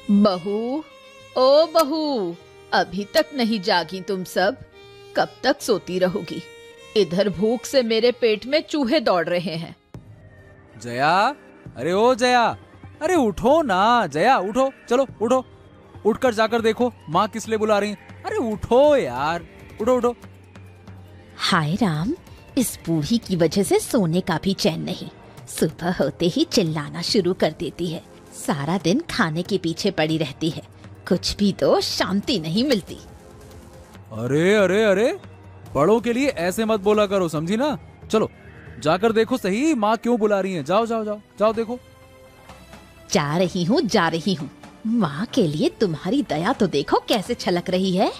बहू, ओ बहू, अभी तक नहीं जागी तुम सब? कब तक सोती रहोगी? इधर भूख से मेरे पेट में चूहे दौड़ रहे हैं। जया, अरे ओ जया, अरे उठो ना जया, उठो, चलो उठो, उठकर जाकर देखो माँ किस लिए बुला रही हैं। अरे उठो यार, उठो उठो। हाय राम, इस बूढ़ी की वजह से सोने का भी चैन नहीं। सुबह होते ही चिल्लाना शुरू कर देती है। सारा दिन खाने के पीछे पड़ी रहती है, कुछ भी तो शांति नहीं मिलती। अरे अरे अरे, बड़ों के लिए ऐसे मत बोला करो, समझी ना। चलो जाकर देखो सही माँ क्यों बुला रही हैं। जाओ जाओ जाओ जाओ देखो। जा रही हूँ। माँ के लिए तुम्हारी दया तो देखो कैसे छलक रही है।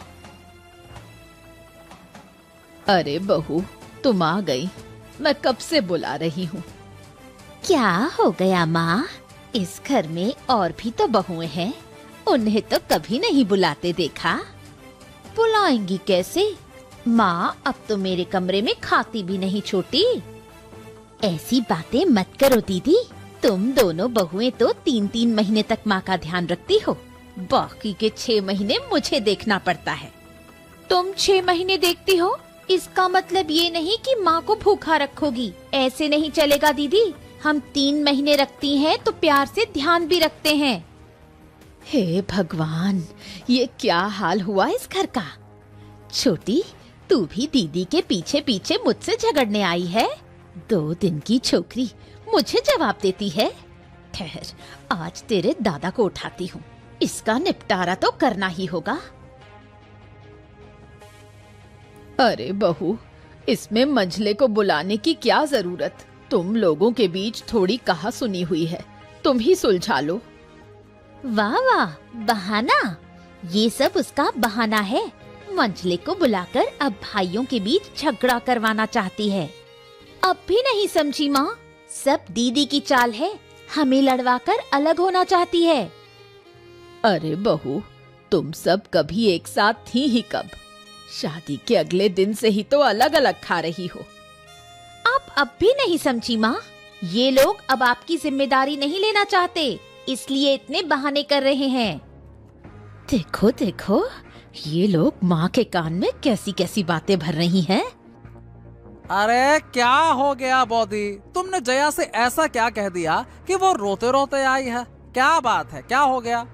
अरे बहू, तुम आ गई। मैं कब से बुला रही हूँ। क्या हो गया माँ? इस घर में और भी तो बहुएं हैं, उन्हें तो कभी नहीं बुलाते देखा। बुलाएंगी कैसे? माँ अब तो मेरे कमरे में खाती भी नहीं छोटी। ऐसी बातें मत करो दीदी। तुम दोनों बहुएं तो 3-3 महीने तक माँ का ध्यान रखती हो, बाकी के 6 महीने मुझे देखना पड़ता है। तुम 6 महीने देखती हो, इसका मतलब ये नहीं कि माँ को भूखा रखोगी। ऐसे नहीं चलेगा दीदी। हम 3 महीने रखती हैं तो प्यार से ध्यान भी रखते हैं। हे भगवान, ये क्या हाल हुआ इस घर का। छोटी, तू भी दीदी के पीछे पीछे मुझसे झगड़ने आई है। 2 दिन की छोकरी मुझे जवाब देती है। ठहर, आज तेरे दादा को उठाती हूँ, इसका निपटारा तो करना ही होगा। अरे बहू, इसमें मंझले को बुलाने की क्या जरूरत? तुम लोगों के बीच थोड़ी कहा सुनी हुई है, तुम ही सुलझा लो। वाह वाह, बहाना। ये सब उसका बहाना है। मंझले को बुलाकर अब भाइयों के बीच झगड़ा करवाना चाहती है। अब भी नहीं समझी माँ? सब दीदी की चाल है, हमें लड़वाकर अलग होना चाहती है। अरे बहू, तुम सब कभी एक साथ थी ही कब? शादी के अगले दिन से ही तो अलग अलग खा रही हो। आप अब भी नहीं समझी माँ? ये लोग अब आपकी जिम्मेदारी नहीं लेना चाहते, इसलिए इतने बहाने कर रहे हैं। देखो देखो, ये लोग माँ के कान में कैसी कैसी बातें भर रही हैं। अरे क्या हो गया बॉदी, तुमने जया से ऐसा क्या कह दिया कि वो रोते रोते आई है? क्या बात है, क्या हो गया?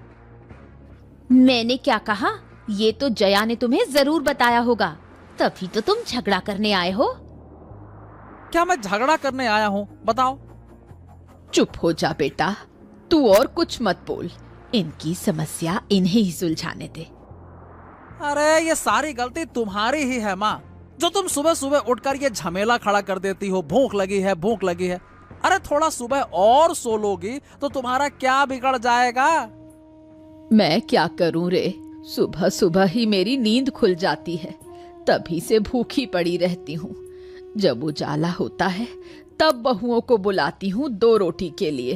मैंने क्या कहा? ये तो जया ने तुम्हें जरूर बताया होगा, तभी तो तुम झगड़ा करने आए हो। क्या मैं झगड़ा करने आया हूँ? बताओ। चुप हो जा बेटा, तू और कुछ मत बोल। इनकी समस्या इन्हें ही सुलझाने दे। अरे ये सारी गलती तुम्हारी ही है माँ, जो तुम सुबह सुबह उठकर ये झमेला खड़ा कर देती हो। भूख लगी है, भूख लगी है। अरे थोड़ा सुबह और सो लोगी तो तुम्हारा क्या बिगड़ जाएगा? मैं क्या करूं रे, सुबह सुबह ही मेरी नींद खुल जाती है, तभी से भूखी पड़ी रहती हूँ। जब उजाला होता है तब बहुओं को बुलाती हूँ 2 रोटी के लिए।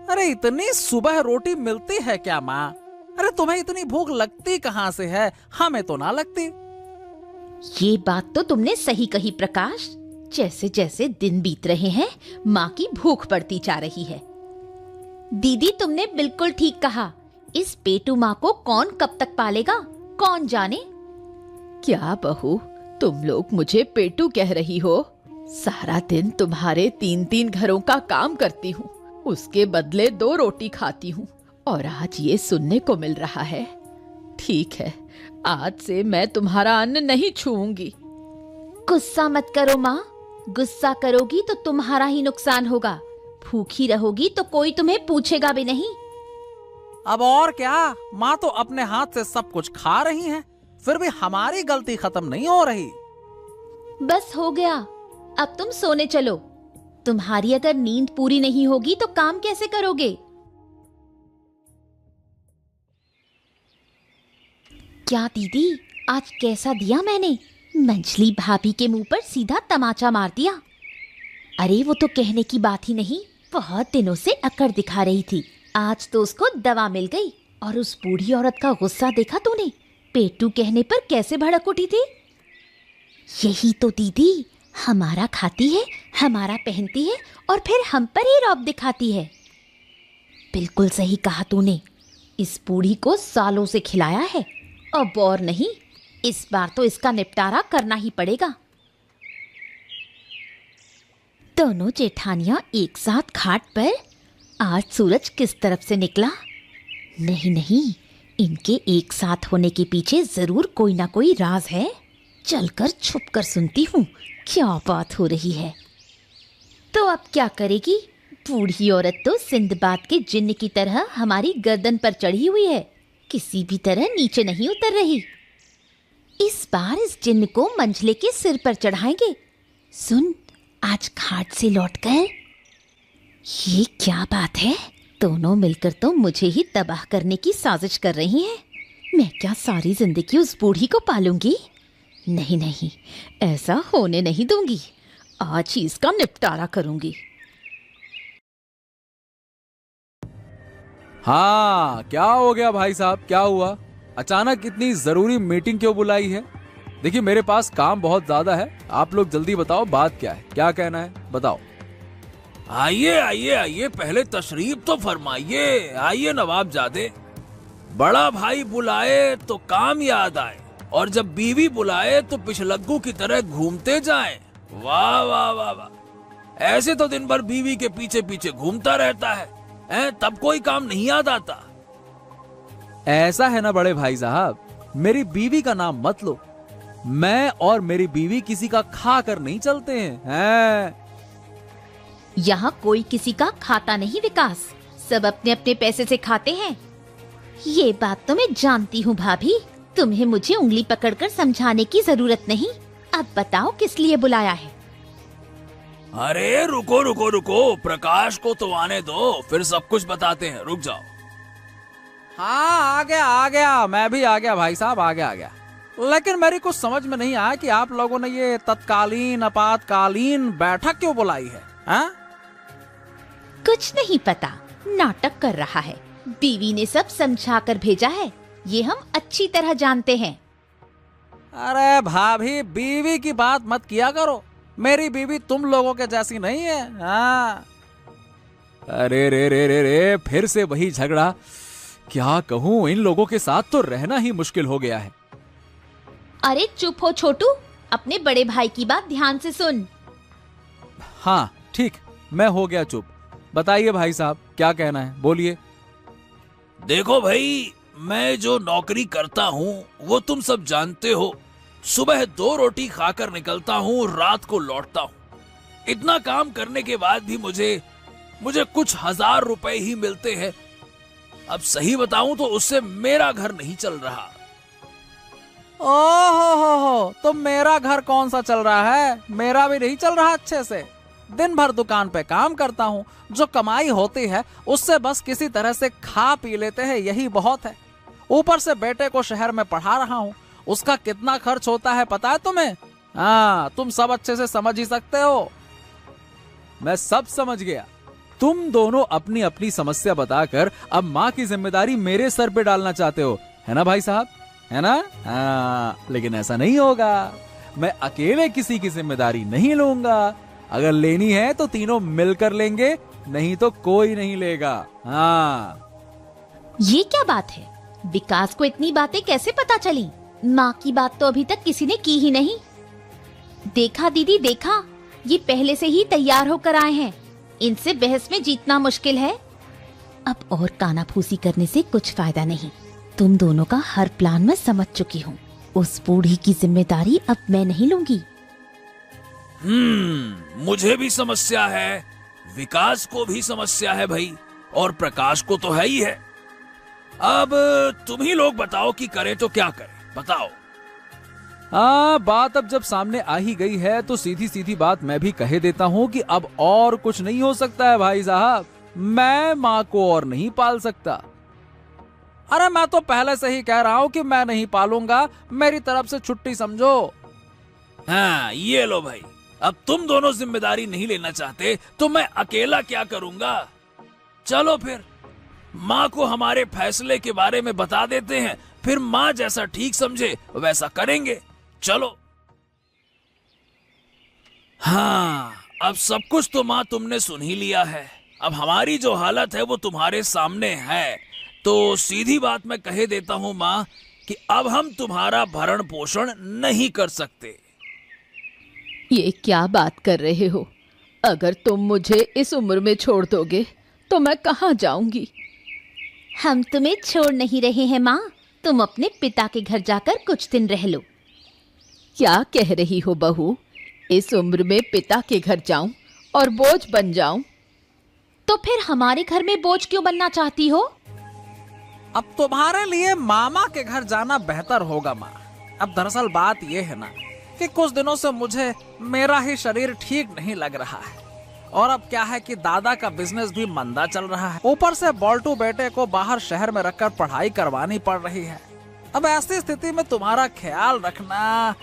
अरे इतनी सुबह रोटी मिलती है क्या माँ? अरे तुम्हें इतनी भूख लगती कहाँ से है? हमें तो ना लगती। ये बात तो तुमने सही कही प्रकाश। जैसे जैसे दिन बीत रहे हैं, माँ की भूख बढ़ती जा रही है। दीदी, तुमने बिल्कुल ठीक कहा। इस पेटू माँ को कौन कब तक पालेगा, कौन जाने। क्या बहू, तुम लोग मुझे पेटू कह रही हो? सारा दिन तुम्हारे 3-3 घरों का काम करती हूँ, उसके बदले 2 रोटी खाती हूँ, और आज ये सुनने को मिल रहा है। ठीक है, आज से मैं तुम्हारा अन्न नहीं छूऊंगी। गुस्सा मत करो माँ, गुस्सा करोगी तो तुम्हारा ही नुकसान होगा। भूखी रहोगी तो कोई तुम्हें पूछेगा भी नहीं। अब और क्या, माँ तो अपने हाथ से सब कुछ खा रही हैं, फिर भी हमारी गलती खत्म नहीं हो रही। बस हो गया, अब तुम सोने चलो। तुम्हारी अगर नींद पूरी नहीं होगी तो काम कैसे करोगे? क्या दीदी, आज कैसा दिया मैंने? मंझली भाभी के मुंह पर सीधा तमाचा मार दिया। अरे वो तो कहने की बात ही नहीं, बहुत दिनों से अकड़ दिखा रही थी, आज तो उसको दवा मिल गई। और उस बूढ़ी औरत का गुस्सा देखा तूने? पेटू कहने पर कैसे भड़क उठी थी। यही तो दीदी, हमारा खाती है, हमारा पहनती है और फिर हम पर ही रौब दिखाती है। बिल्कुल सही कहा तूने, इस बूढ़ी को सालों से खिलाया है, अब और नहीं, इस बार तो इसका निपटारा करना ही पड़ेगा। दोनों जेठानियां एक साथ घाट पर। आज सूरज किस तरफ से निकला? नहीं नहीं, इनके एक साथ होने के पीछे जरूर कोई ना कोई राज है। चलकर छुप कर सुनती हूँ क्या बात हो रही है। तो अब क्या करेगी? बूढ़ी औरत तो सिंदबाद के जिन्न की तरह हमारी गर्दन पर चढ़ी हुई है, किसी भी तरह नीचे नहीं उतर रही। इस बार इस जिन्न को मंझले के सिर पर चढ़ाएंगे। सुन, आज घाट से लौटकर ये क्या बात है? दोनों मिलकर तो मुझे ही तबाह करने की साजिश कर रही हैं। मैं क्या सारी जिंदगी उस बूढ़ी को पालूंगी? नहीं नहीं, ऐसा होने नहीं दूंगी। आज ही इसका निपटारा करूंगी। हाँ, क्या हो गया भाई साहब, क्या हुआ? अचानक इतनी जरूरी मीटिंग क्यों बुलाई है? देखिए, मेरे पास काम बहुत ज्यादा है, आप लोग जल्दी बताओ बात क्या है, क्या कहना है, बताओ। आइए आइए आइए, पहले तशरीफ तो फरमाइए। आइए नवाबजादे, बड़ा भाई बुलाए तो काम याद आए, और जब बीवी बुलाए तो पिछलग्गू की तरह घूमते जाएं। वाह वाह वाह वाह, ऐसे तो दिन भर बीवी के पीछे पीछे घूमता रहता है, तब कोई काम नहीं याद आता। ऐसा है ना बड़े भाई साहब, मेरी बीवी का नाम मत लो। मैं और मेरी बीवी किसी का खा कर नहीं चलते हैं। यहाँ कोई किसी का खाता नहीं विकास, सब अपने अपने पैसे से खाते हैं। ये बात तो मैं जानती हूँ भाभी, तुम्हें मुझे उंगली पकड़कर समझाने की जरूरत नहीं। अब बताओ किस लिए बुलाया है? अरे रुको रुको रुको, प्रकाश को तो आने दो, फिर सब कुछ बताते हैं, रुक जाओ। हाँ, आ गया, मैं भी आ गया भाई साहब, आ गया। लेकिन मेरी कुछ समझ में नहीं आया कि आप लोगों ने ये तत्कालीन आपातकालीन बैठक क्यों बुलाई है? कुछ नहीं पता, नाटक कर रहा है। बीवी ने सब समझा कर भेजा है, ये हम अच्छी तरह जानते हैं। अरे भाभी, बीवी की बात मत किया करो, मेरी बीवी तुम लोगों के जैसी नहीं है। हाँ। अरे रे रे रे रे, फिर से वही झगड़ा। क्या कहूँ, इन लोगों के साथ तो रहना ही मुश्किल हो गया है। अरे चुप हो छोटू, अपने बड़े भाई की बात ध्यान से सुन। हाँ ठीक, मैं हो गया चुप। बताइए भाई साहब, क्या कहना है, बोलिए। देखो भाई, मैं जो नौकरी करता हूँ वो तुम सब जानते हो। सुबह 2 रोटी खाकर निकलता हूँ, रात को लौटता हूँ। इतना काम करने के बाद भी मुझे कुछ 1000 रुपए ही मिलते हैं। अब सही बताऊं तो उससे मेरा घर नहीं चल रहा। ओहो, तो मेरा घर कौन सा चल रहा है? मेरा भी नहीं चल रहा अच्छे से। दिन भर दुकान पे काम करता हूँ, जो कमाई होती है उससे बस किसी तरह से खा पी लेते हैं, यही बहुत है। ऊपर से बेटे को शहर में पढ़ा रहा हूँ, उसका कितना खर्च होता है पता है तुम्हें? हाँ, तुम सब अच्छे से समझ ही सकते हो। मैं सब समझ गया। तुम दोनों अपनी अपनी समस्या बताकर अब माँ की जिम्मेदारी मेरे सर पे डालना चाहते हो, है ना भाई साहब, है ना? हाँ, लेकिन ऐसा नहीं होगा। मैं अकेले किसी की जिम्मेदारी नहीं लूंगा। अगर लेनी है तो तीनों मिलकर लेंगे, नहीं तो कोई नहीं लेगा। हाँ। ये क्या बात है? विकास को इतनी बातें कैसे पता चली? माँ की बात तो अभी तक किसी ने की ही नहीं। देखा दीदी, देखा, ये पहले से ही तैयार होकर आए हैं। इनसे बहस में जीतना मुश्किल है। अब और कानाफूसी करने से कुछ फायदा नहीं। तुम दोनों का हर प्लान मैं समझ चुकी हूँ। उस बूढ़ी की जिम्मेदारी अब मैं नहीं लूंगी। मुझे भी समस्या है, विकास को भी समस्या है भाई, और प्रकाश को तो है ही है। अब तुम ही लोग बताओ कि करें तो क्या करें, बताओ। बात अब जब सामने आ ही गई है तो सीधी सीधी बात मैं भी कह देता हूँ कि अब और कुछ नहीं हो सकता है भाई साहब। मैं माँ को और नहीं पाल सकता। अरे मैं तो पहले से ही कह रहा हूँ कि मैं नहीं पालूंगा, मेरी तरफ से छुट्टी समझो। हाँ, ये लो भाई, अब तुम दोनों जिम्मेदारी नहीं लेना चाहते तो मैं अकेला क्या करूंगा। चलो फिर माँ को हमारे फैसले के बारे में बता देते हैं, फिर माँ जैसा ठीक समझे वैसा करेंगे। चलो। हाँ, अब सब कुछ तो माँ तुमने सुन ही लिया है। अब हमारी जो हालत है वो तुम्हारे सामने है। तो सीधी बात मैं कह देता हूँ माँ कि अब हम तुम्हारा भरण पोषण नहीं कर सकते। ये क्या बात कर रहे हो? अगर तुम मुझे इस उम्र में छोड़ दोगे तो मैं कहाँ जाऊंगी? हम तुम्हें छोड़ नहीं रहे हैं माँ, तुम अपने पिता के घर जाकर कुछ दिन रह लो। क्या कह रही हो बहू? इस उम्र में पिता के घर जाऊं और बोझ बन जाऊं? तो फिर हमारे घर में बोझ क्यों बनना चाहती हो? अब तुम्हारे लिए मामा के घर जाना बेहतर होगा माँ। अब दरअसल बात यह है ना कि कुछ दिनों से मुझे मेरा ही शरीर ठीक नहीं लग रहा है, और अब क्या है कि दादा का बिजनेस भी मंदा चल रहा है। ऊपर से बोल्टू बेटे को बाहर शहर में रखकर पढ़ाई करवानी पड़ रही है। अब ऐसी स्थिति में तुम्हारा ख्याल रखना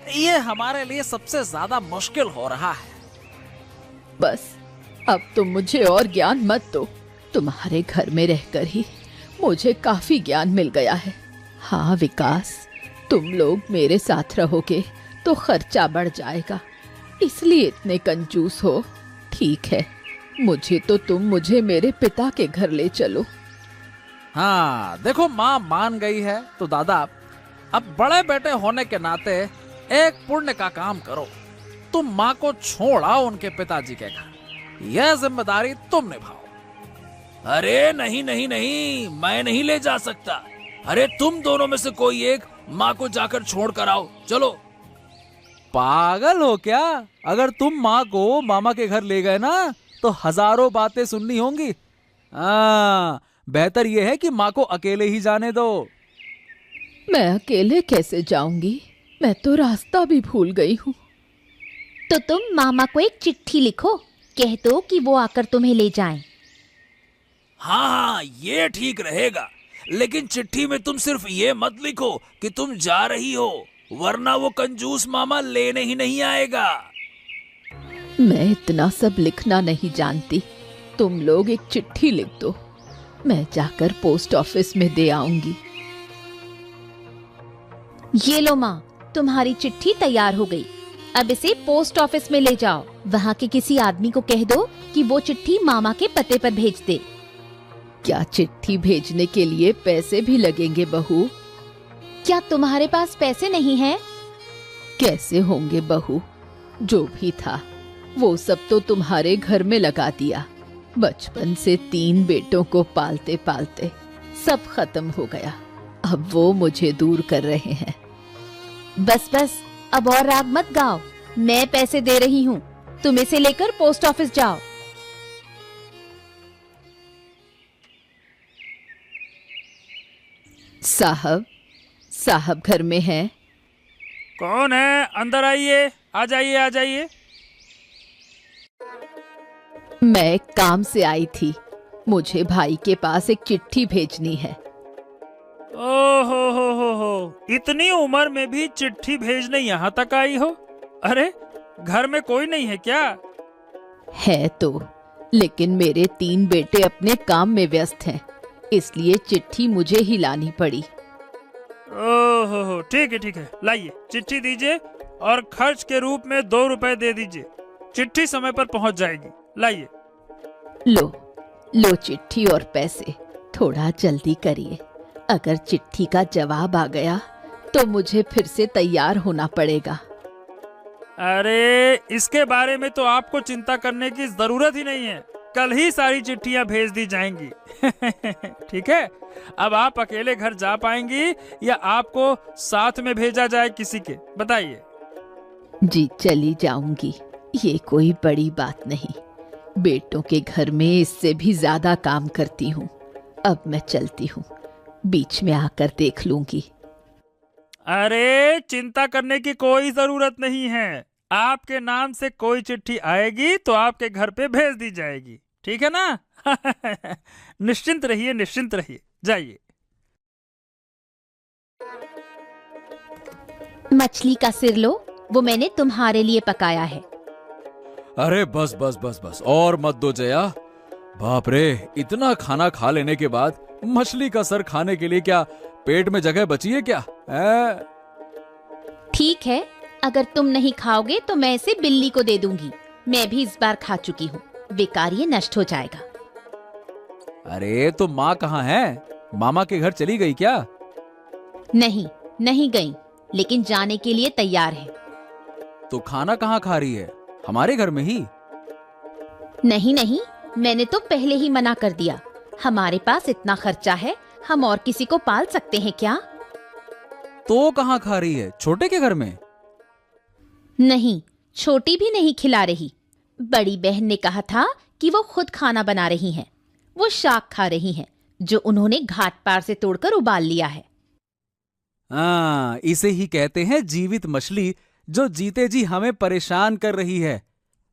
ये हमारे लिए सबसे ज्यादा मुश्किल हो रहा है। बस अब तुम मुझे और ज्ञान मत दो। तुम्हारे घर में रहकर ही मुझे काफी ज्ञान मिल गया है। हाँ विकास, तुम लोग मेरे साथ रहोगे तो खर्चा बढ़ जाएगा, इसलिए इतने कंजूस हो। ठीक है, मुझे मेरे पिता के घर ले चलो। हाँ देखो, माँ मान गई है तो दादा अब बड़े बेटे होने के नाते एक पुण्य का काम करो, तुम माँ को छोड़ आओ उनके पिताजी के घर। यह जिम्मेदारी तुम निभाओ। अरे नहीं नहीं नहीं, मैं नहीं ले जा सकता। अरे तुम दोनों में से कोई एक माँ को जाकर छोड़ कर आओ, चलो। पागल हो क्या? अगर तुम माँ को मामा के घर ले गए ना तो हजारों बातें सुननी होंगी। बेहतर यह है कि माँ को अकेले ही जाने दो। मैं अकेले कैसे जाऊंगी? मैं तो रास्ता भी भूल गई हूँ। तो तुम मामा को एक चिट्ठी लिखो, कह दो कि वो आकर तुम्हें ले जाएं। हाँ हाँ, ये ठीक रहेगा। लेकिन चिट्ठी में तुम सिर्फ ये मत लिखो कि तुम जा रही हो, वरना वो कंजूस मामा लेने ही नहीं आएगा। मैं इतना सब लिखना नहीं जानती। तुम लोग एक चिट्ठी लिख दो, मैं जाकर पोस्ट ऑफिस में दे आऊंगी। ये लो माँ, तुम्हारी चिट्ठी तैयार हो गई। अब इसे पोस्ट ऑफिस में ले जाओ। वहाँ के किसी आदमी को कह दो कि वो चिट्ठी मामा के पते पर भेज दे। क्या चिट्ठी भेजने के लिए पैसे भी लगेंगे बहू? क्या तुम्हारे पास पैसे नहीं हैं? कैसे होंगे बहू? जो भी था वो सब तो तुम्हारे घर में लगा दिया। बचपन से 3 बेटों को पालते पालते सब खत्म हो गया। अब वो मुझे दूर कर रहे हैं। बस बस, अब और राग मत गाओ। मैं पैसे दे रही हूँ, तुम इसे लेकर पोस्ट ऑफिस जाओ। साहब घर में हैं? कौन है? अंदर आइए, आ जाइए आ जाइए। मैं काम से आई थी, मुझे भाई के पास एक चिट्ठी भेजनी है। हो, इतनी उम्र में भी चिट्ठी भेजने यहाँ तक आई हो? अरे घर में कोई नहीं है क्या? है तो, लेकिन मेरे 3 बेटे अपने काम में व्यस्त हैं, इसलिए चिट्ठी मुझे ही लानी पड़ी। ओहो, ठीक है, लाइए चिट्ठी दीजिए और खर्च के रूप में 2 रुपए दे दीजिए। चिट्ठी समय पर पहुंच जाएगी, लाइए। लो चिट्ठी और पैसे, थोड़ा जल्दी करिए। अगर चिट्ठी का जवाब आ गया तो मुझे फिर से तैयार होना पड़ेगा। अरे इसके बारे में तो आपको चिंता करने की जरूरत ही नहीं है, कल ही सारी चिट्ठियां भेज दी जाएंगी। ठीक है, अब आप अकेले घर जा पाएंगी या आपको साथ में भेजा जाए किसी के, बताइए। जी चली जाऊंगी, ये कोई बड़ी बात नहीं। बेटों के घर में इससे भी ज्यादा काम करती हूँ। अब मैं चलती हूँ, बीच में आकर देख लूंगी। अरे चिंता करने की कोई जरूरत नहीं है, आपके नाम से कोई चिट्ठी आएगी तो आपके घर पे भेज दी जाएगी, ठीक है ना? निश्चिंत रहिए, जाइए। मछली का सिर लो, वो मैंने तुम्हारे लिए पकाया है। अरे बस और मत दो जया। बाप रे, इतना खाना खा लेने के बाद मछली का सर खाने के लिए क्या पेट में जगह बची है क्या? ठीक है, अगर तुम नहीं खाओगे तो मैं इसे बिल्ली को दे दूंगी। मैं भी इस बार खा चुकी हूँ, बेकार ये नष्ट हो जाएगा। अरे तो माँ कहाँ है? मामा के घर चली गई क्या? नहीं, नहीं गई, लेकिन जाने के लिए तैयार है। तो खाना कहाँ खा रही है? हमारे घर में ही? नहीं नहीं, मैंने तो पहले ही मना कर दिया। हमारे पास इतना खर्चा है, हम और किसी को पाल सकते हैं क्या? तो कहाँ खा रही है? छोटे के घर में? नहीं, छोटी भी नहीं खिला रही। बड़ी बहन ने कहा था कि वो खुद खाना बना रही हैं। वो शाक खा रही हैं, जो उन्होंने घाट पार से तोड़कर उबाल लिया है। इसे ही कहते हैं जीवित मछली, जो जीते जी हमें परेशान कर रही है।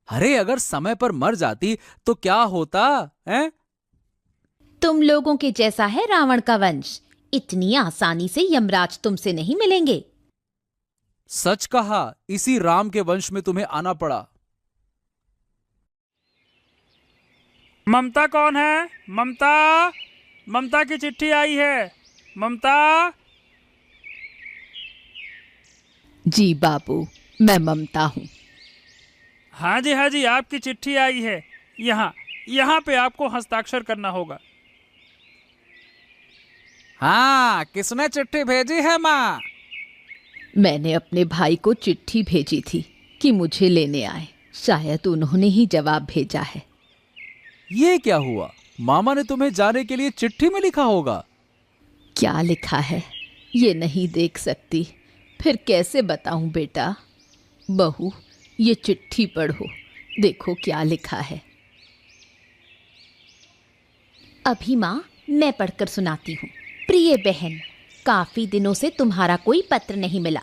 अरे अगर समय पर मर जाती तो क्या होता है? तुम लोगों के जैसा है रावण का वंश। इतनी आसानी से यमराज तुमसे नहीं मिलेंगे। सच कहा, इसी राम के वंश में तुम्हें आना पड़ा। ममता कौन है? ममता, ममता की चिट्ठी आई है। ममता। जी बाबू, मैं ममता हूँ। हाँ जी, आपकी चिट्ठी आई है। यहाँ पे आपको हस्ताक्षर करना होगा। हाँ, किसने चिट्ठी भेजी है माँ? मैंने अपने भाई को चिट्ठी भेजी थी कि मुझे लेने आए। शायद उन्होंने ही जवाब भेजा है। ये क्या हुआ? मामा ने तुम्हें जाने के लिए चिट्ठी में लिखा होगा। क्या लिखा है ये नहीं देख सकती, फिर कैसे बताऊं बेटा? बहू, ये चिट्ठी पढ़ो, देखो क्या लिखा है। अभी माँ, मैं पढ़कर सुनाती हूँ। प्रिय बहन, काफी दिनों से तुम्हारा कोई पत्र नहीं मिला।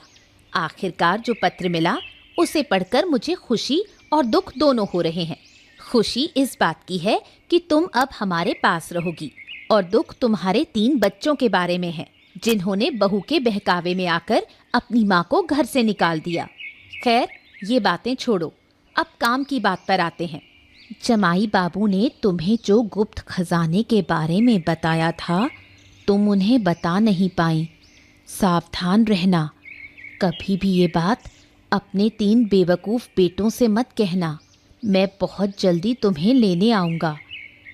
आखिरकार जो पत्र मिला उसे पढ़कर मुझे खुशी और दुख दोनों हो रहे हैं। खुशी इस बात की है कि तुम अब हमारे पास रहोगी, और दुख तुम्हारे 3 बच्चों के बारे में है, जिन्होंने बहू के बहकावे में आकर अपनी माँ को घर से निकाल दिया। खैर, ये बातें छोड़ो, अब काम की बात पर आते हैं। जमाई बाबू ने तुम्हें जो गुप्त खजाने के बारे में बताया था, तुम उन्हें बता नहीं पाई। सावधान रहना, कभी भी ये बात अपने 3 बेवकूफ़ बेटों से मत कहना। मैं बहुत जल्दी तुम्हें लेने आऊँगा।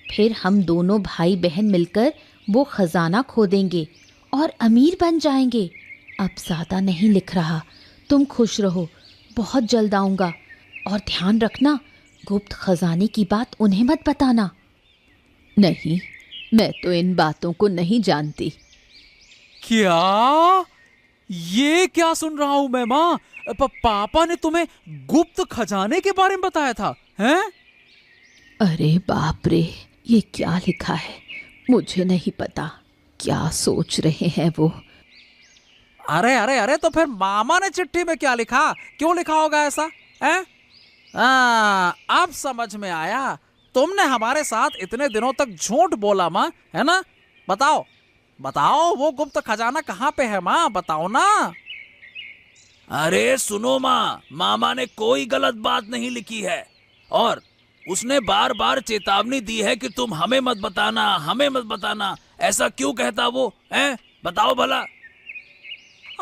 फिर हम दोनों भाई बहन मिलकर वो खजाना खोदेंगे और अमीर बन जाएंगे। अब ज़्यादा नहीं लिख रहा, तुम खुश रहो, बहुत जल्द आऊँगा। और ध्यान रखना, गुप्त खजाने की बात उन्हें मत बताना। नहीं, मैं तो इन बातों को नहीं जानती। क्या? ये क्या सुन रहा हूं मैं माँ? पापा ने तुम्हें गुप्त खजाने के बारे में बताया था, हैं? अरे बाप रे, ये क्या लिखा है? मुझे नहीं पता, क्या सोच रहे हैं वो। अरे अरे अरे, तो फिर मामा ने चिट्ठी में क्या लिखा? क्यों लिखा होगा ऐसा, हैं? अब समझ में आया। तुमने हमारे साथ इतने दिनों तक झूठ बोला माँ, है ना? बताओ बताओ, वो गुप्त खजाना कहाँ पे है माँ? बताओ ना। अरे सुनो माँ, मामा ने कोई गलत बात नहीं लिखी है, और उसने बार बार चेतावनी दी है कि तुम हमें मत बताना, हमें मत बताना। ऐसा क्यों कहता वो, हैं? बताओ भला।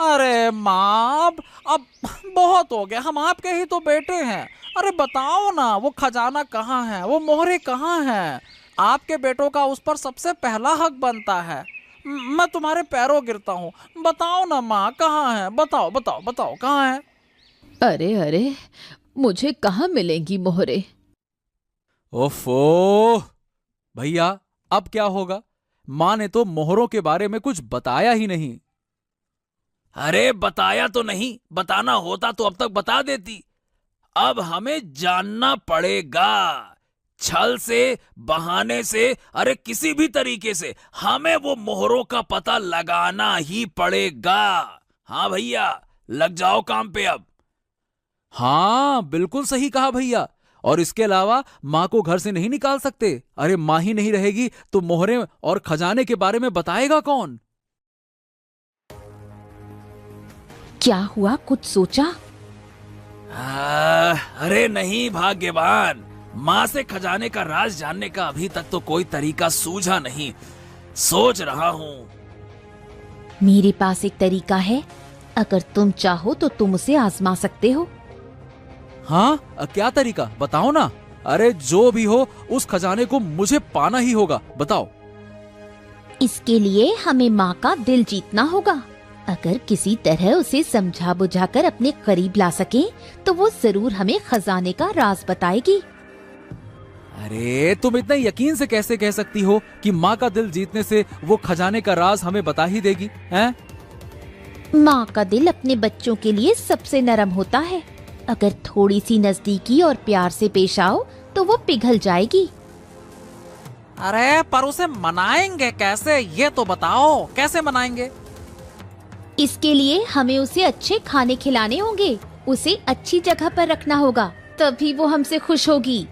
अरे माँ, अब बहुत हो गया, हम आपके ही तो बेटे हैं। अरे बताओ ना, वो खजाना कहाँ है, वो मोहरे कहाँ हैं? आपके बेटों का उस पर सबसे पहला हक बनता है। मैं तुम्हारे पैरों गिरता हूँ, बताओ ना माँ, कहाँ है? बताओ बताओ बताओ, कहाँ है? अरे अरे, मुझे कहाँ मिलेंगी मोहरे? ओफो भैया, अब क्या होगा? माँ ने तो मोहरों के बारे में कुछ बताया ही नहीं। अरे बताया तो नहीं, बताना होता तो अब तक बता देती। अब हमें जानना पड़ेगा, छल से, बहाने से, अरे किसी भी तरीके से हमें वो मोहरों का पता लगाना ही पड़ेगा। हाँ भैया, लग जाओ काम पे अब। हाँ, बिल्कुल सही कहा भैया। और इसके अलावा माँ को घर से नहीं निकाल सकते। अरे माँ ही नहीं रहेगी तो मोहरे और खजाने के बारे में बताएगा कौन? क्या हुआ, कुछ सोचा? अरे नहीं भाग्यवान, माँ से खजाने का राज जानने का अभी तक तो कोई तरीका सूझा नहीं। सोच रहा हूँ। मेरे पास एक तरीका है, अगर तुम चाहो तो तुम उसे आजमा सकते हो। हाँ, क्या तरीका? बताओ ना। अरे जो भी हो, उस खजाने को मुझे पाना ही होगा, बताओ। इसके लिए हमें माँ का दिल जीतना होगा। अगर किसी तरह उसे समझा बुझाकर अपने करीब ला सके तो वो जरूर हमें खजाने का राज बताएगी। अरे तुम इतने यकीन से कैसे कह सकती हो कि माँ का दिल जीतने से वो खजाने का राज हमें बता ही देगी, हैं? माँ का दिल अपने बच्चों के लिए सबसे नरम होता है। अगर थोड़ी सी नजदीकी और प्यार से पेश आओ तो वो पिघल जाएगी। अरे पर उसे मनाएंगे कैसे, ये तो बताओ, कैसे मनाएंगे? इसके लिए हमें उसे अच्छे खाने खिलाने होंगे, उसे अच्छी जगह पर रखना होगा, तभी वो हमसे खुश होगी।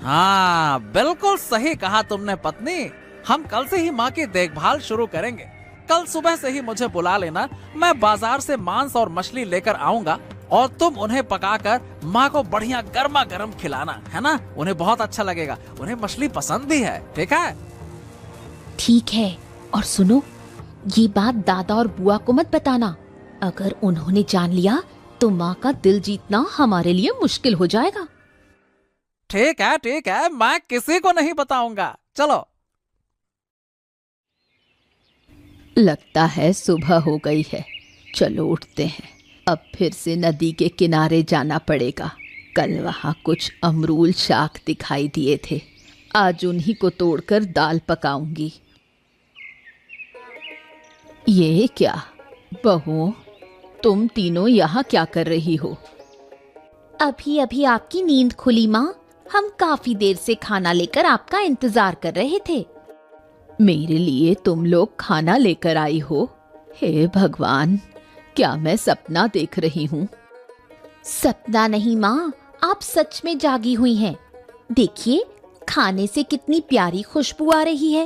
हाँ बिल्कुल सही कहा तुमने पत्नी। हम कल से ही माँ की देखभाल शुरू करेंगे। कल सुबह से ही मुझे बुला लेना, मैं बाजार से मांस और मछली लेकर आऊंगा और तुम उन्हें पकाकर माँ को बढ़िया गर्मा गर्म खिलाना, है ना? उन्हें बहुत अच्छा लगेगा, उन्हें मछली पसंद भी है। ठीक है? ठीक है। और सुनो, ये बात दादा और बुआ को मत बताना। अगर उन्होंने जान लिया तो माँ का दिल जीतना हमारे लिए मुश्किल हो जाएगा। ठीक है, मैं किसी को नहीं बताऊंगा। चलो। लगता है सुबह हो गई है, चलो उठते हैं। अब फिर से नदी के किनारे जाना पड़ेगा। कल वहाँ कुछ अमरूल शाख दिखाई दिए थे, आज उन्हीं को तोड़कर दाल पकाऊंगी। ये क्या बहू, तुम तीनों यहाँ क्या कर रही हो? अभी अभी आपकी नींद खुली माँ। हम काफी देर से खाना लेकर आपका इंतजार कर रहे थे। मेरे लिए तुम लोग खाना लेकर आई हो? हे भगवान, क्या मैं सपना देख रही हूँ? सपना नहीं माँ, आप सच में जागी हुई हैं। देखिए, खाने से कितनी प्यारी खुशबू आ रही है।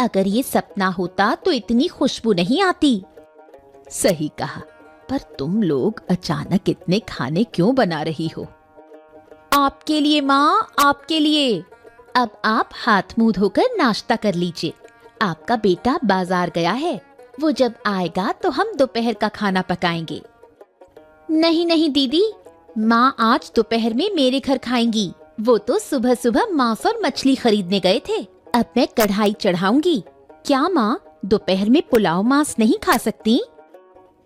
अगर ये सपना होता तो इतनी खुशबू नहीं आती। सही कहा, पर तुम लोग अचानक इतने खाने क्यों बना रही हो? आपके लिए माँ, आपके लिए। अब आप हाथ मुंह धोकर नाश्ता कर लीजिए। आपका बेटा बाजार गया है, वो जब आएगा तो हम दोपहर का खाना पकाएंगे। नहीं नहीं दीदी, माँ आज दोपहर में मेरे घर खाएंगी। वो तो सुबह सुबह मांस और मछली खरीदने गए थे। अब मैं कढ़ाई चढ़ाऊंगी। क्या माँ दोपहर में पुलाव मांस नहीं खा सकती?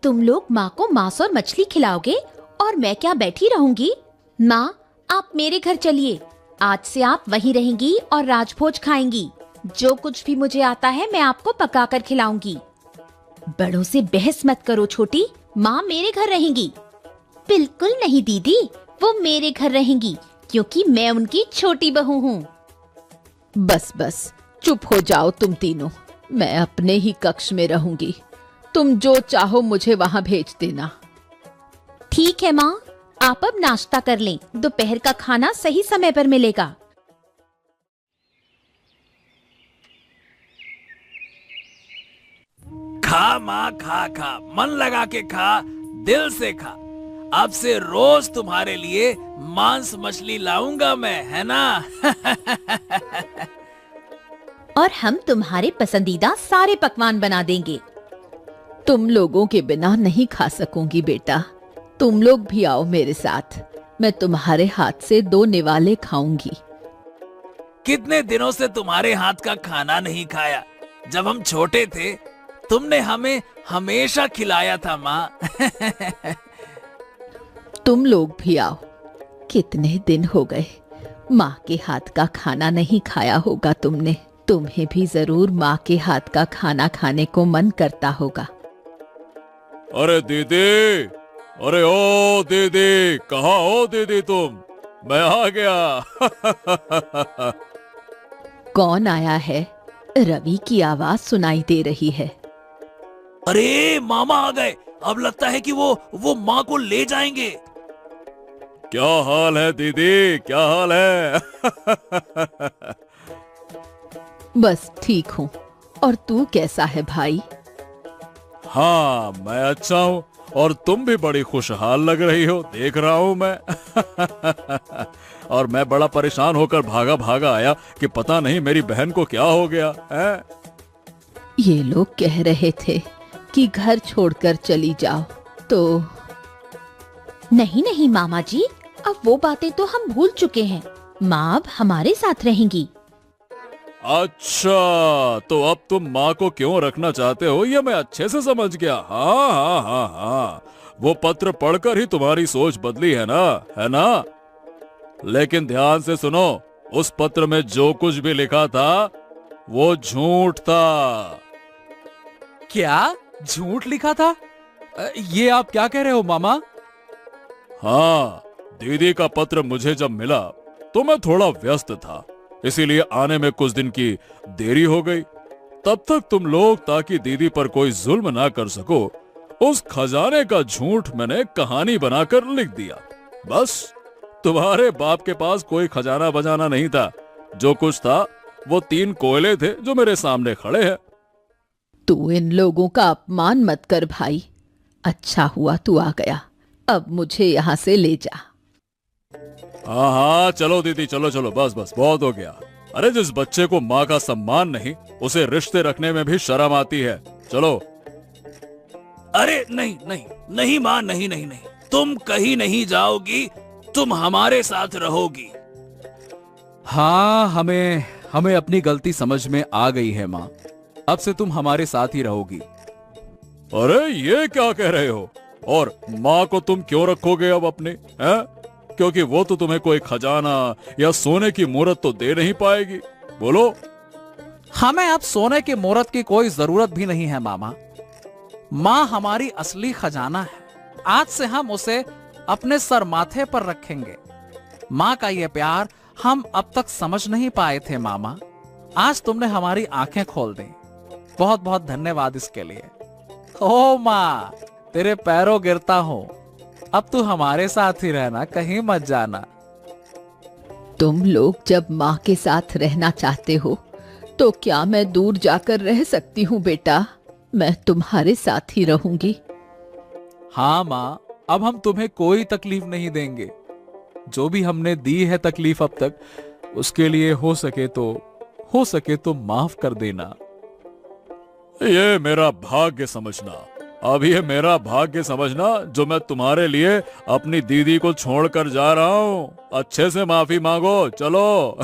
तुम लोग माँ को मांस और मछली खिलाओगे और मैं क्या बैठी रहूंगी? माँ, आप मेरे घर चलिए। आज से आप वहीं रहेंगी और राजभोज खाएंगी। जो कुछ भी मुझे आता है मैं आपको पकाकर खिलाऊंगी। बड़ों से बहस मत करो छोटी, माँ मेरे घर रहेंगी। बिल्कुल नहीं दीदी, वो मेरे घर रहेंगी क्योंकि मैं उनकी छोटी बहू हूँ। बस बस, चुप हो जाओ तुम तीनों। मैं अपने ही कक्ष में रहूंगी। तुम जो चाहो मुझे वहां भेज देना। ठीक है माँ, आप अब नाश्ता कर लें। दोपहर का खाना सही समय पर मिलेगा। खा माँ, खा, मन लगा के खा, दिल से खा। अब से रोज तुम्हारे लिए मांस मछली लाऊंगा मैं, है ना? और हम तुम्हारे पसंदीदा सारे पकवान बना देंगे। तुम लोगों के बिना नहीं खा सकूंगी बेटा। तुम लोग भी आओ मेरे साथ, मैं तुम्हारे हाथ से 2 निवाले खाऊंगी। कितने दिनों से तुम्हारे हाथ का खाना नहीं खाया। जब हम छोटे थे तुमने हमें हमेशा खिलाया था माँ। तुम लोग भी आओ। कितने दिन हो गए माँ के हाथ का खाना नहीं खाया होगा तुमने। तुम्हें भी जरूर माँ के हाथ का खाना खाने को मन करता होगा। अरे दीदी, अरे ओ दीदी, कहाँ हो दीदी तुम? मैं आ गया। कौन आया है? रवि की आवाज सुनाई दे रही है। अरे मामा आ गए। अब लगता है कि वो माँ को ले जाएंगे। क्या हाल है दीदी, क्या हाल है? बस ठीक हूँ। और तू कैसा है भाई? हाँ, मैं अच्छा हूँ और तुम भी बड़ी खुशहाल लग रही हो, देख रहा हूँ मैं। और मैं बड़ा परेशान होकर भागा भागा आया कि पता नहीं मेरी बहन को क्या हो गया है। ये लोग कह रहे थे कि घर छोड़कर चली जाओ, तो नहीं नहीं मामा जी, अब वो बातें तो हम भूल चुके हैं। माँ अब हमारे साथ रहेंगी। अच्छा, तो अब तुम माँ को क्यों रखना चाहते हो ये मैं अच्छे से समझ गया। हाँ हाँ हाँ हाँ, वो पत्र पढ़कर ही तुम्हारी सोच बदली है ना, है ना? लेकिन ध्यान से सुनो, उस पत्र में जो कुछ भी लिखा था वो झूठ था। क्या झूठ लिखा था? ये आप क्या कह रहे हो मामा? हाँ, दीदी का पत्र मुझे जब मिला तो मैं थोड़ा व्यस्त था, इसीलिए आने में कुछ दिन की देरी हो गई। तब तक तुम लोग, ताकि दीदी पर कोई जुल्म ना कर सको, उस खजाने का झूठ मैंने कहानी बनाकर लिख दिया। बस तुम्हारे बाप के पास कोई खजाना बजाना नहीं था। जो कुछ था वो 3 कोयले थे जो मेरे सामने खड़े हैं। तू इन लोगों का अपमान मत कर भाई। अच्छा हुआ तू आ गया, अब मुझे यहाँ से ले जा। हाँ हाँ, चलो दीदी, चलो चलो, बस बस बहुत हो गया। अरे जिस बच्चे को माँ का सम्मान नहीं, उसे रिश्ते रखने में भी शर्म आती है। चलो। अरे नहीं नहीं नहीं माँ, नहीं नहीं नहीं, तुम कहीं नहीं जाओगी, तुम हमारे साथ रहोगी। हाँ, हमें अपनी गलती समझ में आ गई है माँ। अब से तुम हमारे साथ ही रहोगी। अरे ये क्या कह रहे हो? और माँ को तुम क्यों रखोगे अब अपने, हैं? क्योंकि वो तो तुम्हें कोई खजाना या सोने की मूरत तो दे नहीं पाएगी। बोलो। हमें अब सोने की मूरत की कोई जरूरत भी नहीं है मामा। माँ हमारी असली खजाना है। आज से हम उसे अपने सर माथे पर रखेंगे। माँ का ये प्यार हम अब तक समझ नहीं पाए थे मामा। आज तुमने हमारी आंखें खोल दी। बहुत बहुत धन्यवाद इसके लिए। ओ माँ, तेरे पैरों गिरता हूँ। अब तू हमारे साथ ही रहना, कहीं मत जाना। तुम लोग जब माँ के साथ रहना चाहते हो तो क्या मैं दूर जाकर रह सकती हूँ बेटा? मैं तुम्हारे साथ ही रहूंगी। हाँ माँ, अब हम तुम्हें कोई तकलीफ नहीं देंगे। जो भी हमने दी है तकलीफ अब तक, उसके लिए हो सके तो माफ कर देना। ये मेरा भाग्य समझना, अब ये मेरा भाग्य समझना जो मैं तुम्हारे लिए अपनी दीदी को छोड़कर जा रहा हूँ। अच्छे से माफी मांगो, चलो।